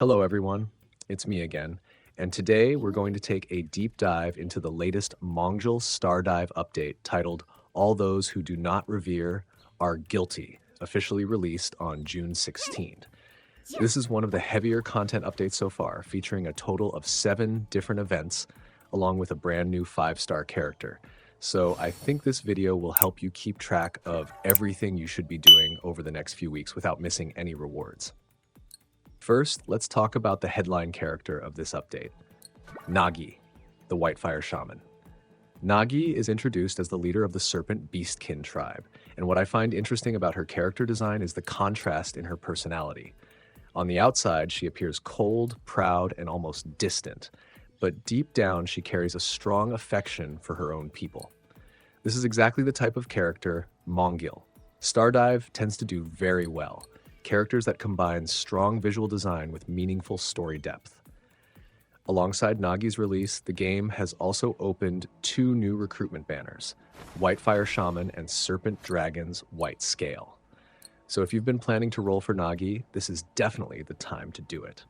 Hello, everyone. It's me again. And today we're going to take a deep dive into the latest Mongil Star Dive update titled All Those Who Do Not Revere Are Guilty, officially released on June 16th. This is one of the heavier content updates so far, featuring a total of 7 different events, along with a brand new 5-star character. So I think this video will help you keep track of everything you should be doing over the next few weeks without missing any rewards. First, let's talk about the headline character of this update, Nagi, the Whitefire Shaman. Nagi is introduced as the leader of the Serpent Beastkin tribe, and what I find interesting about her character design is the contrast in her personality. On the outside, she appears cold, proud, and almost distant, but deep down she carries a strong affection for her own people. This is exactly the type of character Mongil Star Dive tends to do very well. Characters that combine strong visual design with meaningful story depth. Alongside Nagi's release, the game has also opened 2 new recruitment banners, Whitefire Shaman and Serpent Dragon's White Scale. So if you've been planning to roll for Nagi, this is definitely the time to do it.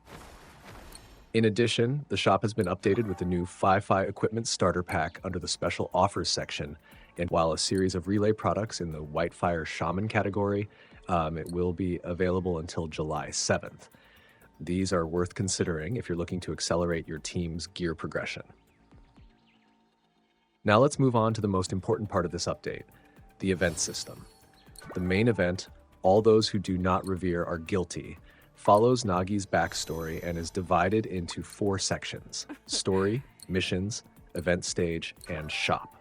In addition, the shop has been updated with the new Fi-Fi equipment starter pack under the special offers section, and while a series of relay products in the Whitefire Shaman category, it will be available until July 7th. These are worth considering if you're looking to accelerate your team's gear progression. Now let's move on to the most important part of this update, the event system. The main event, All Those Who Do Not Revere Are Guilty, follows Nagi's backstory and is divided into 4 sections: story, missions, event stage, and shop.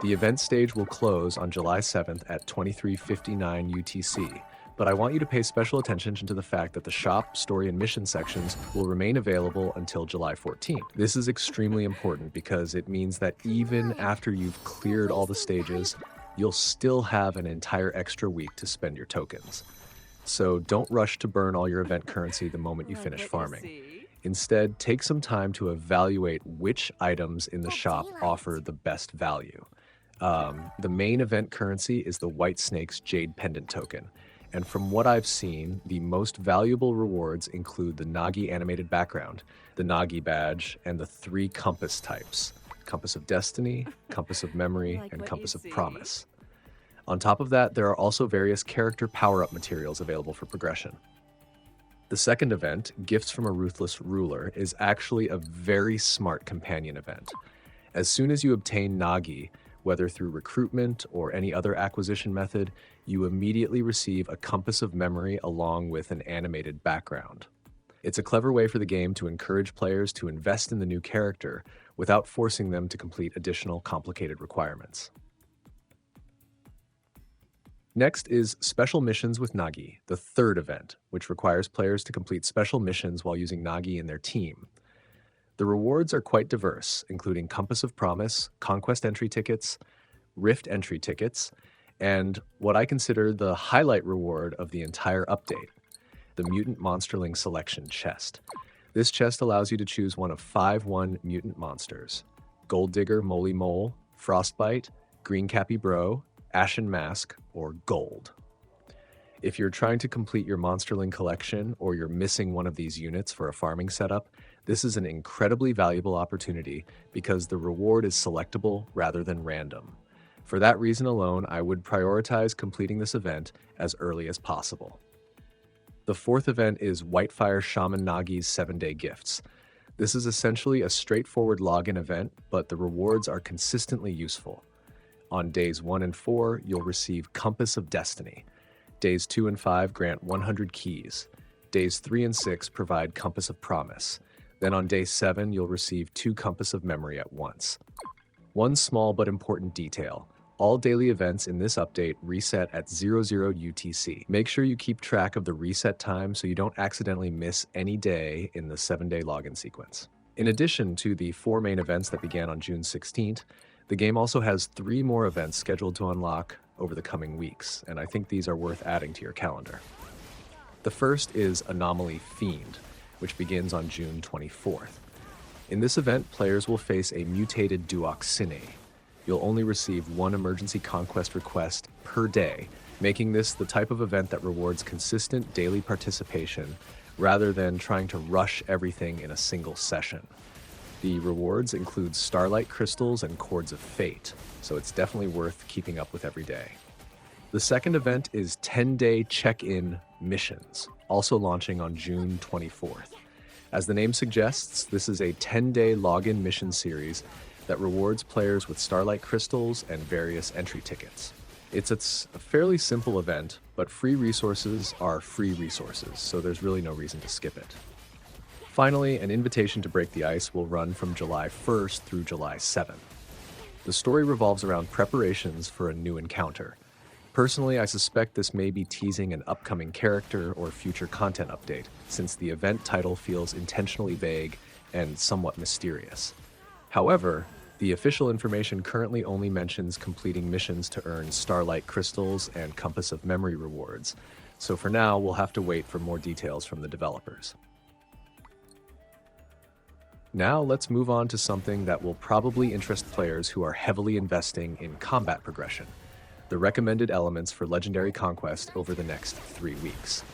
The event stage will close on July 7th at 23:59 UTC, but I want you to pay special attention to the fact that the shop, story, and mission sections will remain available until July 14th. This is extremely important because it means that even after you've cleared all the stages, you'll still have an entire extra week to spend your tokens. So don't rush to burn all your event currency the moment you finish farming. Instead, take some time to evaluate which items in the shop offer the best value. The main event currency is the White Snake's Jade Pendant token, and from what I've seen, the most valuable rewards include the Nagi animated background, the Nagi badge, and the 3 compass types: Compass of Destiny, Compass of Memory, and Compass of Promise. On top of that, there are also various character power-up materials available for progression. The second event, Gifts from a Ruthless Ruler, is actually a very smart companion event. As soon as you obtain Nagi, whether through recruitment or any other acquisition method, you immediately receive a Compass of Memory along with an animated background. It's a clever way for the game to encourage players to invest in the new character without forcing them to complete additional complicated requirements. Next is Special Missions with Nagi, the third event, which requires players to complete special missions while using Nagi in their team. The rewards are quite diverse, including Compass of Promise, Conquest entry tickets, Rift entry tickets, and what I consider the highlight reward of the entire update, the Mutant Monsterling Selection Chest. This chest allows you to choose one of 5/1 mutant monsters: Gold Digger Moley Mole, Frostbite, Green Cappy Bro, Ashen Mask, or Gold. If you're trying to complete your Monsterling collection or you're missing one of these units for a farming setup, this is an incredibly valuable opportunity because the reward is selectable rather than random. For that reason alone, I would prioritize completing this event as early as possible. The fourth event is Whitefire Shaman Nagi's 7-day gifts. This is essentially a straightforward login event, but the rewards are consistently useful. On days 1 and 4, you'll receive Compass of Destiny. Days 2 and 5 grant 100 keys. Days 3 and 6 provide Compass of Promise. Then on day 7, you'll receive 2 Compass of Memory at once. One small but important detail: all daily events in this update reset at 00 UTC. Make sure you keep track of the reset time so you don't accidentally miss any day in the 7-day login sequence. In addition to the 4 main events that began on June 16th, the game also has 3 more events scheduled to unlock over the coming weeks, and I think these are worth adding to your calendar. The first is Anomaly Fiend, which begins on June 24th. In this event, players will face a mutated Duoxine. You'll only receive 1 emergency conquest request per day, making this the type of event that rewards consistent daily participation rather than trying to rush everything in a single session. The rewards include starlight crystals and cords of fate, so it's definitely worth keeping up with every day. The second event is 10-day check-in missions, also launching on June 24th. As the name suggests, this is a 10-day login mission series that rewards players with starlight crystals and various entry tickets. It's a fairly simple event, but free resources are free resources, so there's really no reason to skip it. Finally, an invitation to break the ice will run from July 1st through July 7th. The story revolves around preparations for a new encounter. Personally, I suspect this may be teasing an upcoming character or future content update, since the event title feels intentionally vague and somewhat mysterious. However, the official information currently only mentions completing missions to earn Starlight Crystals and Compass of Memory rewards, so for now we'll have to wait for more details from the developers. Now let's move on to something that will probably interest players who are heavily investing in combat progression: the recommended elements for Legendary Conquest over the next 3 weeks.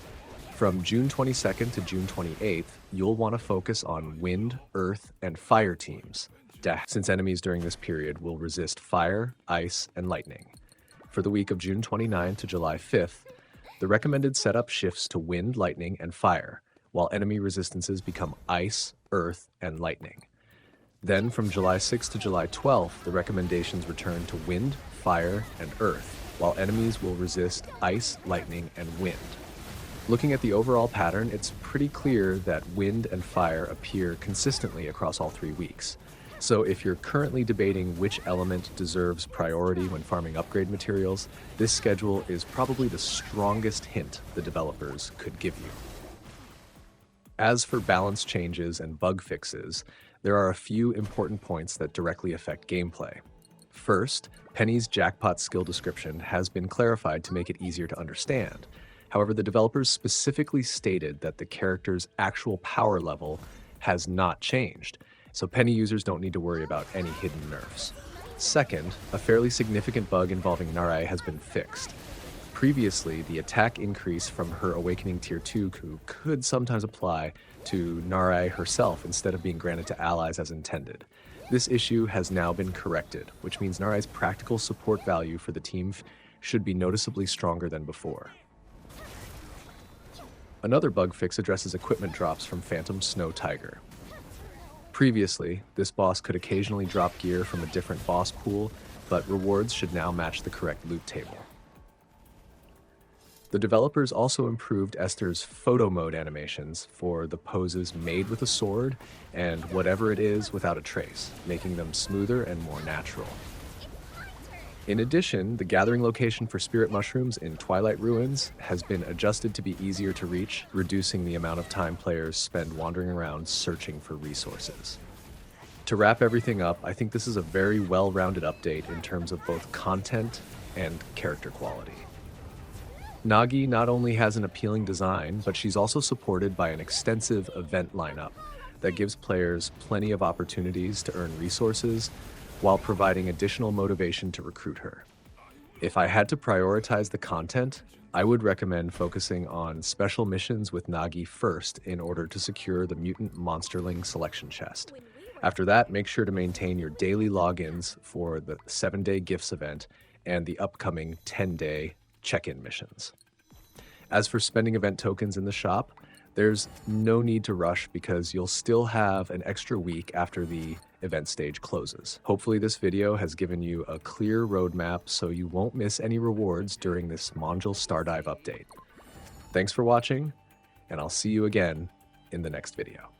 From June 22nd to June 28th, you'll want to focus on Wind, Earth, and Fire teams, since enemies during this period will resist Fire, Ice, and Lightning. For the week of June 29th to July 5th, the recommended setup shifts to Wind, Lightning, and Fire, while enemy resistances become Ice, Earth, and Lightning. Then from July 6th to July 12th, the recommendations return to Wind, Fire, and Earth, while enemies will resist Ice, Lightning, and Wind. Looking at the overall pattern, it's pretty clear that Wind and Fire appear consistently across all 3 weeks. So if you're currently debating which element deserves priority when farming upgrade materials, this schedule is probably the strongest hint the developers could give you. As for balance changes and bug fixes, there are a few important points that directly affect gameplay. First, Penny's jackpot skill description has been clarified to make it easier to understand. However, the developers specifically stated that the character's actual power level has not changed, so Penny users don't need to worry about any hidden nerfs. Second, a fairly significant bug involving Narae has been fixed. Previously, the attack increase from her Awakening Tier 2 coup could sometimes apply to Narae herself instead of being granted to allies as intended. This issue has now been corrected, which means Narae's practical support value for the team should be noticeably stronger than before. Another bug fix addresses equipment drops from Phantom Snow Tiger. Previously, this boss could occasionally drop gear from a different boss pool, but rewards should now match the correct loot table. The developers also improved Esther's photo mode animations for the poses made with a sword and whatever it is without a trace, making them smoother and more natural. In addition, the gathering location for spirit mushrooms in Twilight Ruins has been adjusted to be easier to reach, reducing the amount of time players spend wandering around searching for resources. To wrap everything up, I think this is a very well-rounded update in terms of both content and character quality. Nagi not only has an appealing design, but she's also supported by an extensive event lineup that gives players plenty of opportunities to earn resources while providing additional motivation to recruit her. If I had to prioritize the content, I would recommend focusing on special missions with Nagi first in order to secure the Mutant Monsterling Selection Chest. After that, make sure to maintain your daily logins for the 7-day gifts event and the upcoming 10-day check-in missions. As for spending event tokens in the shop, there's no need to rush because you'll still have an extra week after the event stage closes. Hopefully this video has given you a clear roadmap so you won't miss any rewards during this Mongil Star Dive update. Thanks for watching, and I'll see you again in the next video.